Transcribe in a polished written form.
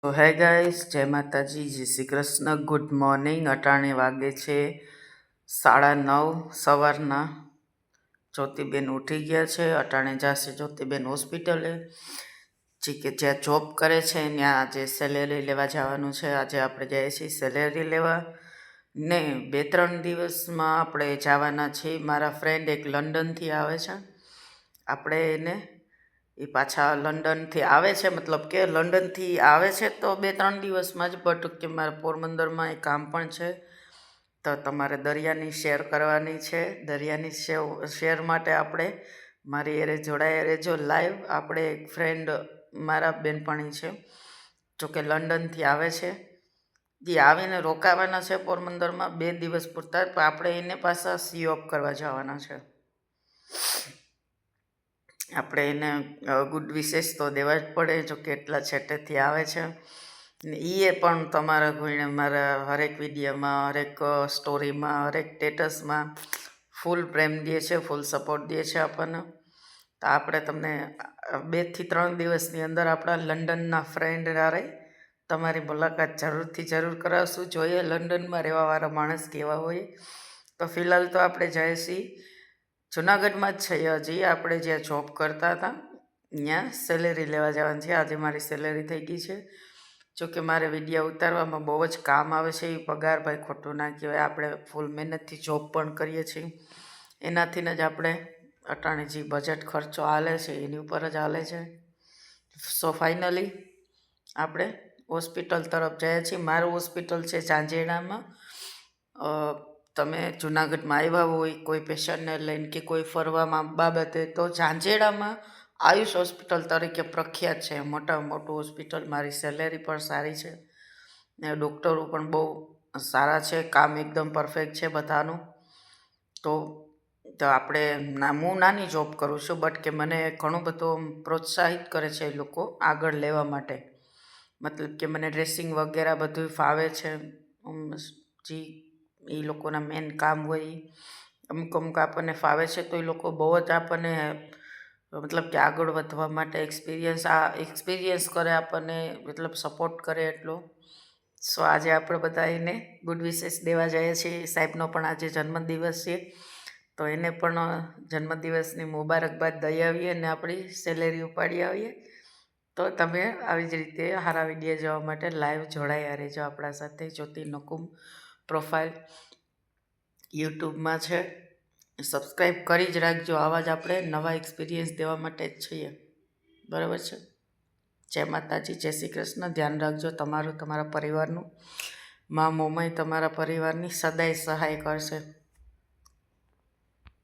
તો હે ગાઈસ, જય માતાજી, જય શ્રી કૃષ્ણ, ગુડ મોર્નિંગ. અટાણે વાગે છે 9:30 સવારના. જ્યોતિબેન ઉઠી ગયા છે. અટાણે જશે જ્યોતિબેન હોસ્પિટલે, કે જ્યાં જોબ કરે છે ત્યાં આજે સેલેરી લેવા જવાનું છે. આજે આપણે જઈએ છીએ સેલેરી લેવા ને 2-3 દિવસમાં આપણે જવાના છીએ. મારા ફ્રેન્ડ એક લંડનથી આવે છે. આપણે એને એ પાછા લંડનથી આવે છે, મતલબ કે લંડનથી આવે છે તો 2-3 દિવસમાં જ, બટ કે મારે પોરબંદરમાં એ કામ પણ છે. તો તમારે દરિયાની શેર કરવાની છે. દરિયાની શેર માટે આપણે મારી એરે જોડાયા રહેજો લાઈવ. આપણે એક ફ્રેન્ડ મારા બેનપણી છે, જોકે લંડનથી આવે છે, જે આવીને રોકાવાના છે પોરબંદરમાં 2 દિવસ પૂરતા. પણ આપણે એને પાછા સી ઓફ કરવા જવાના છે. આપણે એને ગુડ વિશેષ તો દેવા જ પડે, જો કે એટલા છેટેથી આવે છે. ને એ પણ તમારા કોઈને મારા હરેક વિડીયોમાં, હરેક સ્ટોરીમાં, હરેક સ્ટેટસમાં ફૂલ પ્રેમ દે છે, ફૂલ સપોર્ટ દે છે આપણને. તો આપણે તમને 2-3 દિવસની અંદર આપણા લંડનના ફ્રેન્ડ હારે તમારી મુલાકાત જરૂર કરાવશું. જોઈએ લંડનમાં રહેવાવાળા માણસ કેવા હોય. તો ફિલહાલ તો આપણે જઈએ છીએ જુનાગઢમાં જ છે. હજી આપણે જ્યાં જોબ કરતા હતા ત્યાં સેલેરી લેવા જવાની છે. આજે મારી સેલેરી થઈ ગઈ છે. જોકે મારે વિડીયો ઉતારવામાં બહુ જ કામ આવે છે. એ પગાર ભાઈ ખોટું ના કહેવાય. આપણે ફૂલ મહેનતથી જોબ પણ કરીએ છીએ, એનાથી જ આપણે અટાણે જે બજેટ ખર્ચો હાલે છે એની ઉપર જ હાલે છે. સો ફાઇનલી આપણે હોસ્પિટલ તરફ જઈએ છીએ. મારું હોસ્પિટલ છે ઝાંઝેડામાં. તમે જુનાગઢમાં આવ્યા હોય કોઈ પેશન્ટને લઈને કે કોઈ ફરવામાં બાબતે, તો ઝાંઝેડામાં આયુષ હોસ્પિટલ તરીકે પ્રખ્યાત છે. મોટામાં મોટું હોસ્પિટલ. મારી સેલેરી પણ સારી છે ને ડૉક્ટરો પણ બહુ સારા છે. કામ એકદમ પરફેક્ટ છે બધાનું. તો આપણે હું નાની જોબ કરું છું, બટ કે મને ઘણું બધું પ્રોત્સાહિત કરે છે એ લોકો આગળ લેવા માટે. મતલબ કે મને ડ્રેસિંગ વગેરે બધું ફાવે છે. જે એ લોકોના મેન કામ હોય અમુક આપણને ફાવે છે. તો એ લોકો બહુ જ આપણને મતલબ કે આગળ વધવા માટે એક્સપિરિયન્સ કરે આપણને, મતલબ સપોર્ટ કરે એટલો. સો આજે આપણે બધા એને ગુડ વિશેસ દેવા જઈએ છીએ. સાહેબનો પણ આજે જન્મદિવસ છે, તો એને પણ જન્મદિવસની મુબારકબાદ દઈ આવીએ અને આપણી સેલેરી ઉપાડી આવીએ. તો તમે આવી જ રીતે સારા વિડીયો જોવા માટે લાઈવ જોડાયા રહેજો આપણા સાથે. જ્યોતિ નકુમ પ્રોફાઇલ યુટ્યુબમાં છે, સબસ્ક્રાઈબ કરી જ રાખજો. આવા જ આપણે નવા એક્સપિરિયન્સ દેવા માટે જ છીએ, બરાબર છે. જય માતાજી, જય શ્રી કૃષ્ણ. ધ્યાન રાખજો તમારું, તમારા પરિવારનું. મા મોમાઈ તમારા પરિવારની સદાય સહાય કરશે.